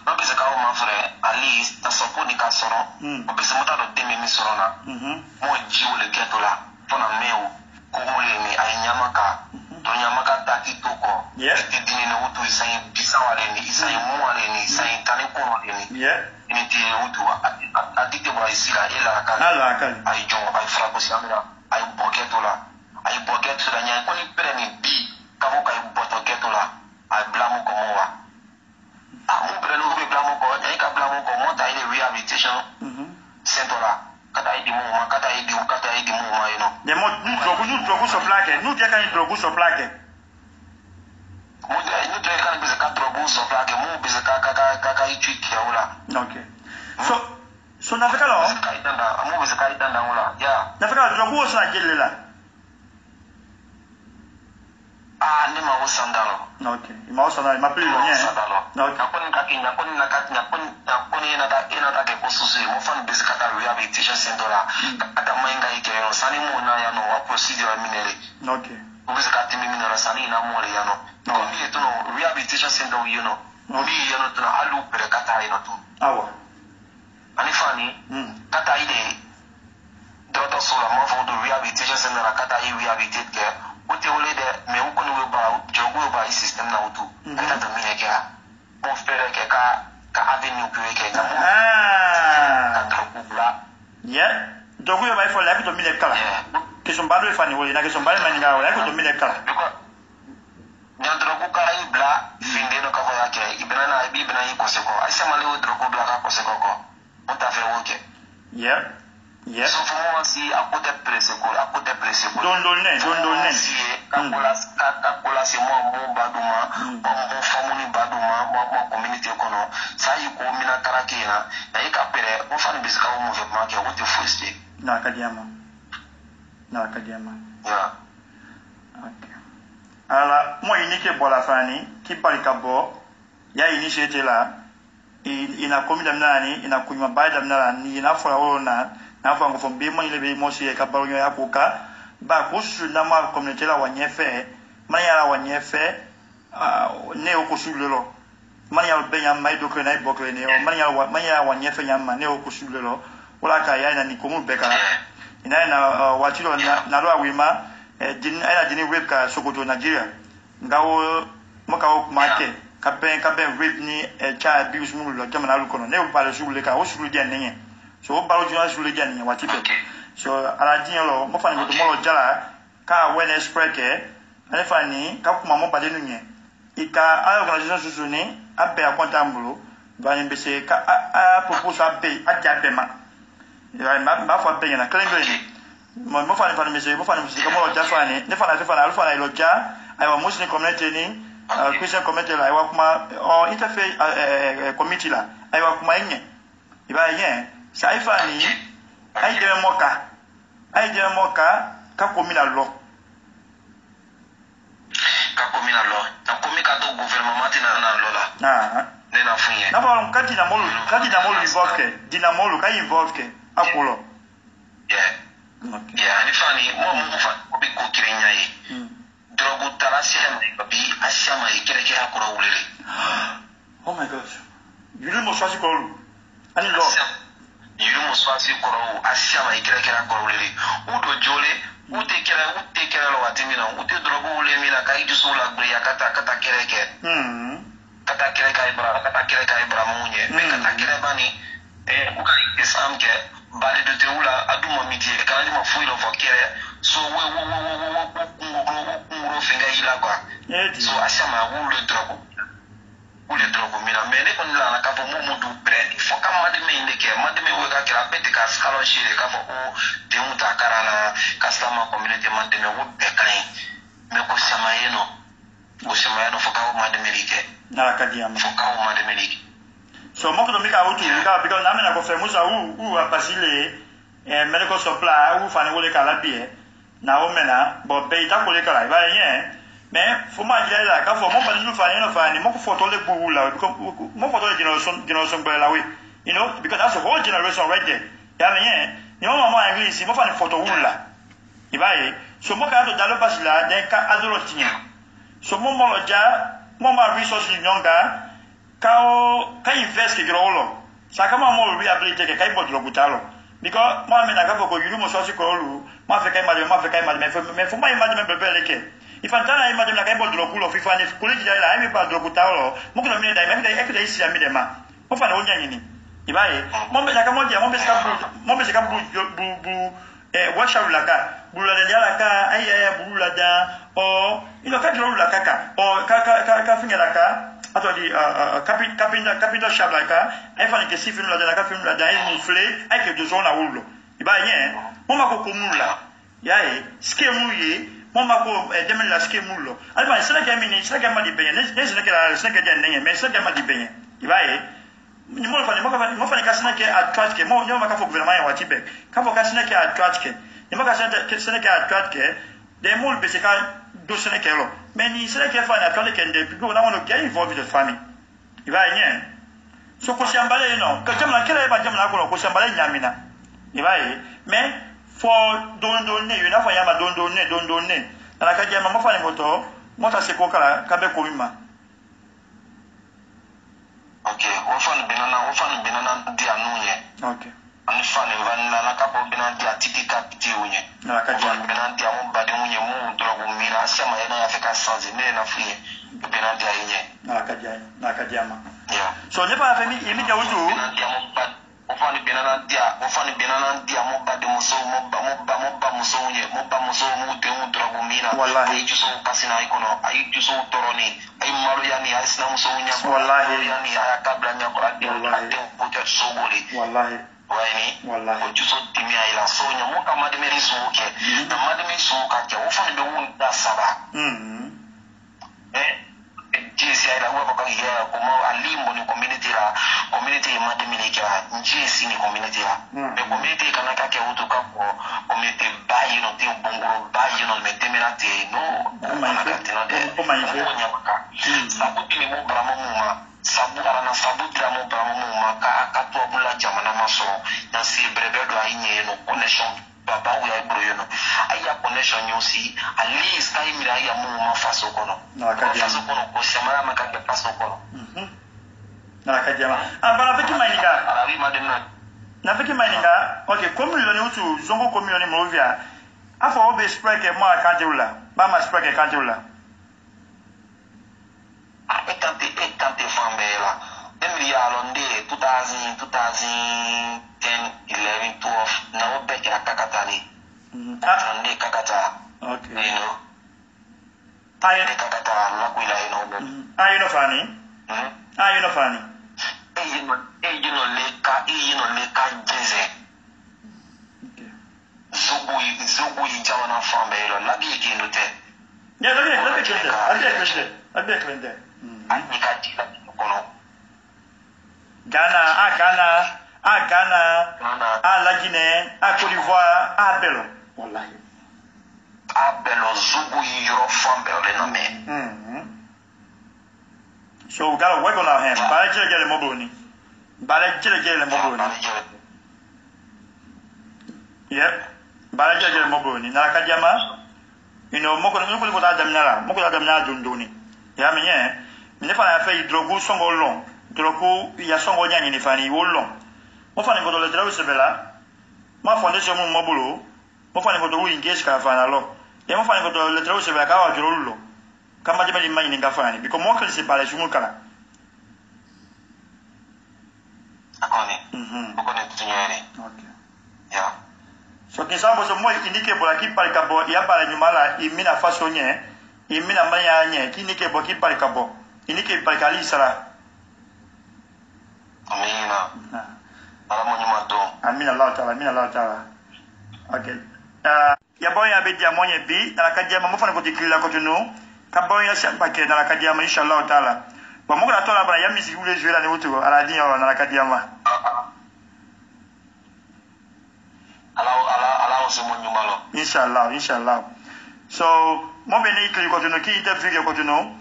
no be sika o ma fene ali ta sopo ni ka soro o be se mota do temi mi soro na mo jiwo le keto la fona meu ko mo le mi ay nyamaka to nyamaka ta kitoko ti dini na utu isai bisawale ni isai muwale ni isai tani ko ni ini ti utu atite bra isila ela kan ay jo ay frapo si amira ay boketo la nya ko ni pere ni bi kabo kay boketo la ay blamo ko mo wa mo pere no be blamo ko ay ka blamo ko mo ta ile rehabilitation center la kata idi mo you know de mo nous drogu so plaque nous dia kan drogu so plaque mo dia nous dia kan be ka drogu so plaque mo be ka itu kia ula okay so na fekalo mo be ka itanda ula ya na fekalo drogu so na jelela ni ma wo sandalo okay ma wo sandalo ma pli lo nye okay nakoni kakinya koni nakatinya koni ina ta ke posusu mo fan base kata rehabilitation center la kata mainga ike yo sani mo na ya no wa procedure minere okay mo base kata mi minere sani na mo le ya no ko mi to no rehabilitation center you know mi ya no to alu pere kata ino to awa ani fani kata ide doctor sola mo fo do rehabilitation center la kata I rehabilitate ke uti ole de me ukoni we ba jogu ba system na utu kata to mi ke mo fere ke ka avenue ku ke ka mo ka kubla jogu ba ifo la ko mi le kala ke son bado fani wole na ke son bado mani ga wala ko mi le kala nya drogu ka ibla finde no ka ko yake ibna na yi koseko asema le drogu bla ka koseko ko monta fe woke so for mo si akote presse ko don ne si kakola se mo baduma mo famuni baduma mo community kono sai ko mina tarakena na ikapere mo fani bisika mo movement ke wote fuste na kadiama okay ala mo inike bola fani ki barika bo ya initiate la ina komida mnani ina kunywa baada mnani ina fora ona na fa ngo fombe mo ile be mo sie ka balonyo ya kuka ba kusu na ma community la wanyefe manya la wanyefe ne okusulelo manya benya mai dokre na ibokre ne o manya wanyefe nyama ne okusulelo wala ka ya ina ni komu beka ina na watilo na ro awima din ina din rep ka Sokoto Nigeria ngawo mo ka o make ka ben rep ni child abuse mu lo kama na lu kono ne o pale sule ka o sule dia nenye so o balo juna sule dia nenye wati be so ala din lo mo fani mo lo jala ka awareness spread ke ale fani ka kuma mo bade nunye ika a organisation susu ni abe akonta mbulo ba ni be se ka a propose abe a jabe ma ya ma fa be na klengle mo fani me se ka mo lo jafani ne fana alfa na lo ja ai wa muslim community ni Christian community la iwa kuma interfaith committee la iwa kuma yenye iba yen saifa ni ai de moka ka komina lo na komika to gouvernement na lo la ne na funye na ba kati na molu involve ka involve akulo ni fani mo fa obi ko kirenya yi drogu tarasiya bi asama ikireke hakura ulele oh my god yuri mo swasi ko lu ani lo yuri mo swasi ko ru asama ikireke hakura ulele udo jole ute kera lo watimina ute drogu ule mina kai dusula gbeya kata kereke kata kereka ibra munye me kata kerebani ukai esamke bali de teula aduma miti kanali mafuilo fokere so we finga ila kwa so asama ule drogo mina mene kon la na kapo mo du brand foka mademe we ka kira bete ka skalo shire ka fo o de muta karana customer community mademe wo bekai me ko sama yeno foka o mademe like na kadiama foka o mademe like so mo ko mika utu mika because na me na ko fe musa u apasile medical supply ou fani wole kala bie na o mena bo be ta kole kala ba yen mais faut ma dire là ka fo mo ba nu fani no fani mo ko photo le bu la mo photo le generation ba la we you know because that's a whole generation right there ya yen ni mo mo English mo fani photo wu la ibaye so mo ka do dalo basila den ka adoro tinya so mo lo ja mo ma resource nyonga ka invest ke grolo saka mo rehabilitate ke kai bodlo butalo because mo amena ka ko yulu mo so ko lu ma fe kai ma me fo ma imagine me bebe leke ifantana imagine kai bodlo kulo fifa ni kuli jira la mi bodlo butalo mo ko mi dai me dai e isi ami de ma mo fa na onya nyini ibaye mo be ka mo dia mo be ka bu washa laka bulula de ka aya bulula da o ino ka dilo laka ka o ka finga laka ato di capital shop laka ai fa ke sifin la de laka film la da ai mufle ai ke de zona wulo iba yen mo ma ko kumula yae skemu ye mo ma ko demen la skemu lo ai ba sala ke mini sala ke ma di benye ne sala ke la sala ke de nenye me sala ke ma di benye iba ye ni mo fa ni kasina ke attract ke mo nyoma ka fo gouvernement ya watibe ka fo kasina ke attract ke ni mo kasina ke attract ke de mo be se ka do sene ke lo mais ni sene ke fa na attract ke de people na wono get involved with the family iba yen so ko siambale no ka jamna kele ba jamna ko siambale nyamina iba ye mais for don ne you na fa yama don ne na ka jama mo fa ni moto mo ta se ko kala ka be ko mima. Okay, ofan binana dia nunye. Okay. Ani fani vanna na kapo binana dia tipika piti unye. Na ka ofan binana dia mo bade unye mo drogo mira sema yana yafika sanzi ne na fuye. Binana dia inye. Na ka jama. Yeah. So ne pa fami yemi dia wutu. Binana dia mo bad ofan binana dia mo bade muso mo ba muso unye mo ba muso mo de mo drogo mira. Wallahi juso kasina ikono ay juso toroni ay maru yani ay sina muso unya. Wallahi yani ay kabla nya ko ade ko soboli. Wallahi wani wallahi ko juso timia ila so nya mo ka madimeri so ke na madimeri so ka ke o fa be won da saba jisi ila wa ka ya ko mo alimbo ni community madimeri ka jisi ni community be community kana ka ke utu ka ko community bayi no te bongoro bayi no me temera te no mana ka te no de ko nya ka sabu ni mo bramo mo sabu arana sabu dira mo bramo mo ka to bula jamana maso na si brebe do ainye no connection baba we ai bro yo no aya connection yo si at least kai mi aya mo ma faso kono na ka faso kono ko samara maka ke faso kono na ka jama bana fiki mainika arabi madina na fiki mainika okay komilo ni utu zongo komilo ni movia afọ obe spread ke mo akadula ba ma spread ke akadula ekante fambela emri alonde 2010 11 12 na obe ke kakatani alonde kakata okay you know ayo kakata la kuila ino ayo no fani ayo no fani eyi no leka jeze zugu yi jawana fambela labi ekino te yeah labi klende ani ka dila kono Ghana, la Guinée, Côte d'Ivoire, Bello. Wallahi. Bello zugu yoro fambele na me. So we gotta work on our hands. Bala jere le moboni. Yep. Bala jere le moboni. Na ka jama. You know, moko da damna dundoni. Ya menye. Mine fa na fa hidrogu songo long. Droko ya songo nyani ni fani wolong. Mo fani ko le drawo sebela. Ma fondation mo mobulo. Mo fani ko do engage ka fana lo. Ya mo fani ko le drawo sebela ka wa joro lo. Kama jema ni mani nga fani because mo kan se bala jumu kala. Akoni. Akoni tunyere. Okay. Yeah. So kisambo so mo indike bola ki pali kabo ya bala nyumala imina faso nye. Imina manya nye ki indike bo ki pali kabo. Indike pali kali sara. Amina. Alamu nyuma do. Amina Allah Ta'ala. Okay. Ya boy ya bedia monye bi na kajama mo fana ko dikila ko tunu. Ka boy ya shamba ke na kajama inshallah Ta'ala. Ba mo ko tola bana ya misi ule jouer la ne wutu ala dia na kajama. avancé mon numéro. Inshallah, Inshallah. So, moi, je vais continuer qui interview continue.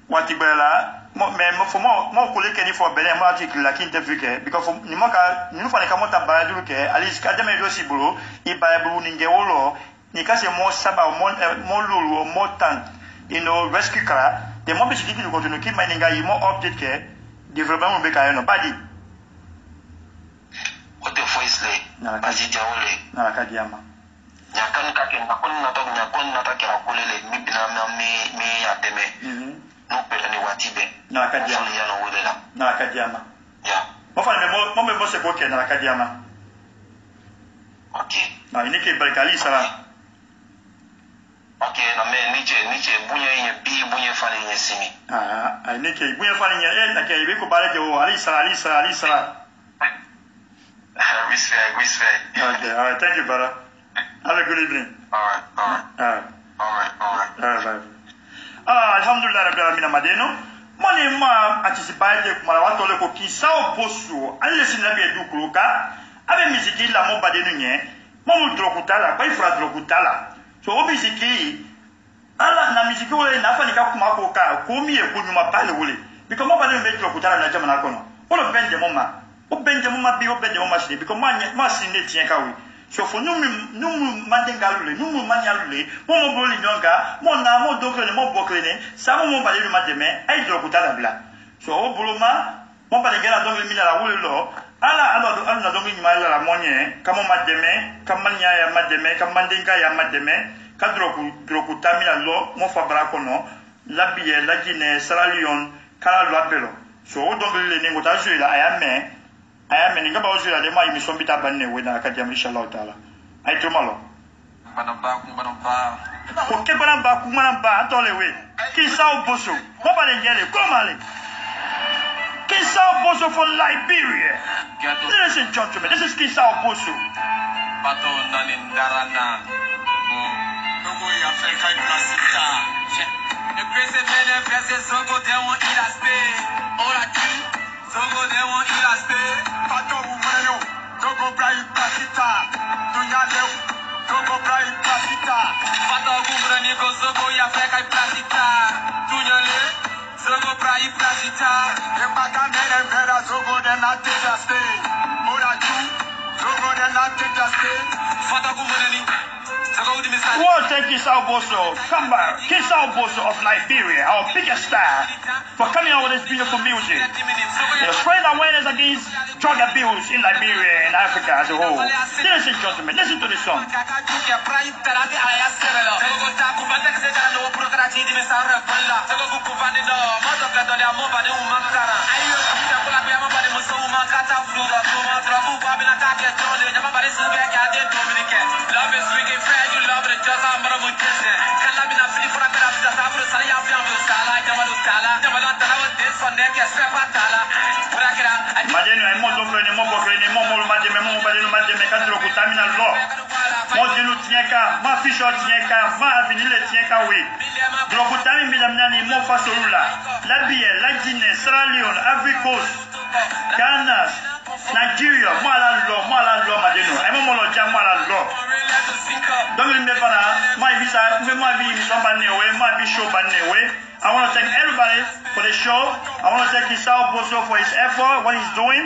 Wati bela, mais faut moi coller qu'il faut bela moi article la qui interview que because ni moi ni nous fallait comment tabayer du que alice kademe do sibulo I bible ninge wolo ni kase mo saba mo lulu mo tan rescue kara de mo be chiki continue ki maninga yi mo update que développement be ka no badi ote voice le bazi jawole na ka diama nyakan ka ke nyakon na ta kira kulele mi bina mi ateme no pele ni watibe na ka diama ya no wele la na ka diama ya mo fa me se boke na ka diama okay na ini ke barkali sala okay na me niche bunye ye bi bunye fani ye simi ini ke bunye fani ye na ke be ko bare je o ali sala respect okay all right thank you brother have a good evening all right alhamdulillah rabbil alamin madeno moni ma anticipaje kumara watu le ko kisao posu alle sinabi edukuluka abe miziki la mo badenu nye mo drokutala kwa ifra drokutala so obiziki ala na miziki wole na fanika kuma ko ka ko mi e kunyuma pale wole because mo badenu be drokutala na jama na kono o bende mo ma bi o bende mo ma shi because ma sinne tien ka wi so for numu mandingalule numu manialule mo boli nyonga mo na mo dokle mo boklene sa mo balelu mademe ay drokutala bla so o buluma mo balengela dokle minala wule lo ala na dongi nyala la monye kama mademe kamanya ya mademe kamandinga ya mademe kadrokutamila lo mo fabra kono labiye lagine saralion kala lo apelo so o dongi le ningo ta jula ayame ninga ba ozula le mai misombi ta banne wena akati ya inshallah taala ay to malo banamba ko ke banamba atole we kisao boso mo balengele ko male Kisao Boso from Liberia. Ladies and gentlemen, this is Kisao Boso. Pato Nanindarana. Togo ya Afrika Plasita. The president and president Zogo they want eat us pay. Ora ki Zogo they want eat us pay. Pato Umano. Zogo Brai Plasita. Tunyale. Zogo Brai Plasita. Pato Umano go Zogo ya Afrika Plasita. Tunyale. Zogo Brai Plasita. The Pagana and Pera Zogo then not take us pay. Ora ki Zogo then not take us pay. Pato Umano. Well, thank you, Kisao Boso. Kamba, Kisao Boso of Liberia, our biggest star, for coming out with this beautiful music. Spreading awareness against drug abuse in Liberia and Africa as a whole. Ladies and gentlemen, listen to this song. Love is wicked, you love it, just I'm gonna move this. Can I be not free for a bit of the Afro Sally of Yamu Sala, Yamalu Sala, Yamalu this one, neck, yes, Patala. Madeno e modo frene mo bokrene mo mo mademe mo badeno mademe kadro kutamina lo. Mo dinu tieka, ma fisho tieka, ma vinile tieka we. Dro kutami midamnani mo fasolula. Labie, Lagine, Sierra Leone, Ivory Coast, Ghana, Nigeria, mo ala lo madeno. E mo lo ja mo ala lo. Donc il me para, my visa, my be somebody away, my be show away. I want to thank everybody for the show. I want to thank Kisao Boso for his effort, what he's doing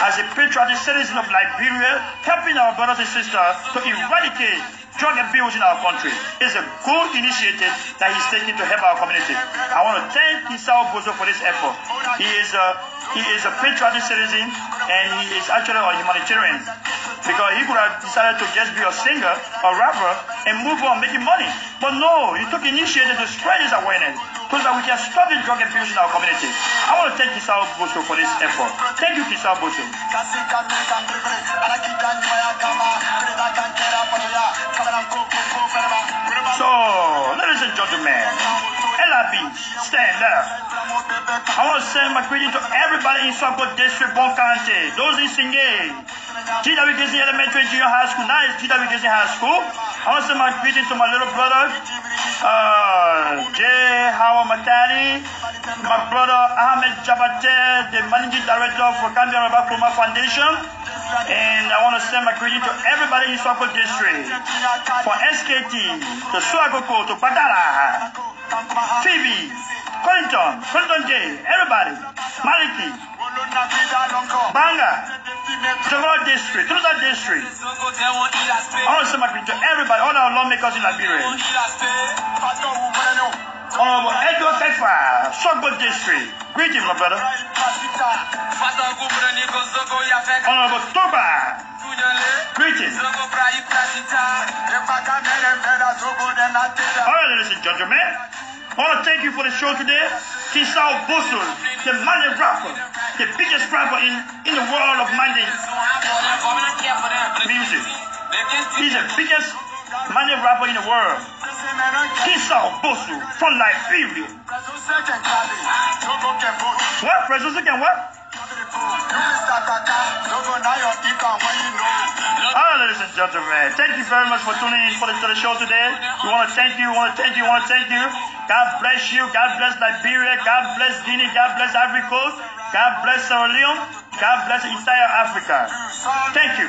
as a patriotic citizen of Liberia, helping our brothers and sisters to eradicate drug abuse in our country. It's a good initiative that he's taking to help our community. I want to thank Kisao Boso for this effort. He is a patriotic citizen and he is actually a humanitarian because he could have decided to just be a singer, a rapper, and move on making money. But no, he took initiative to spread his awareness so that we can stop the drug abuse in our community. I want to thank Kisao Boso for this effort. Thank you, Kisao Boso. So, ladies and gentlemen, LRB, stand up. I want to send my greeting to everybody in Soko District, Bon County, those in Singay, GWKC Elementary Junior High School, now it's GWKC High School. I want to send my greeting to my little brother, J. Howard Matani, my brother Ahmed Jabate, the managing director for Gambia Rabakuma Foundation. And I want to send my greeting to everybody in Swako district. From SKT to Swakoko to Patala, Phoebe, Clinton J, everybody, Maliki, Banga, Tagora district, Turuta district. I want to send my greeting to everybody, all our lawmakers in Liberia. Honorable Edward Kefa, Swako district. Greeting, my brother. Honorable Toba. Greetings. Alright, ladies and gentlemen, I want to thank you for the show today. Kinsao Bosul, the Mande rapper, the biggest rapper in the world of Mande music. He's the biggest Mande rapper in the world. Kinsao Bosul from Liberia. What? President again, what? Alright, ladies and gentlemen, thank you very much for tuning in to the show today. We want to thank you, God bless you, God bless Liberia, God bless Guinea, God bless Ivory Coast, God bless Sierra Leone, God bless entire Africa. Thank you.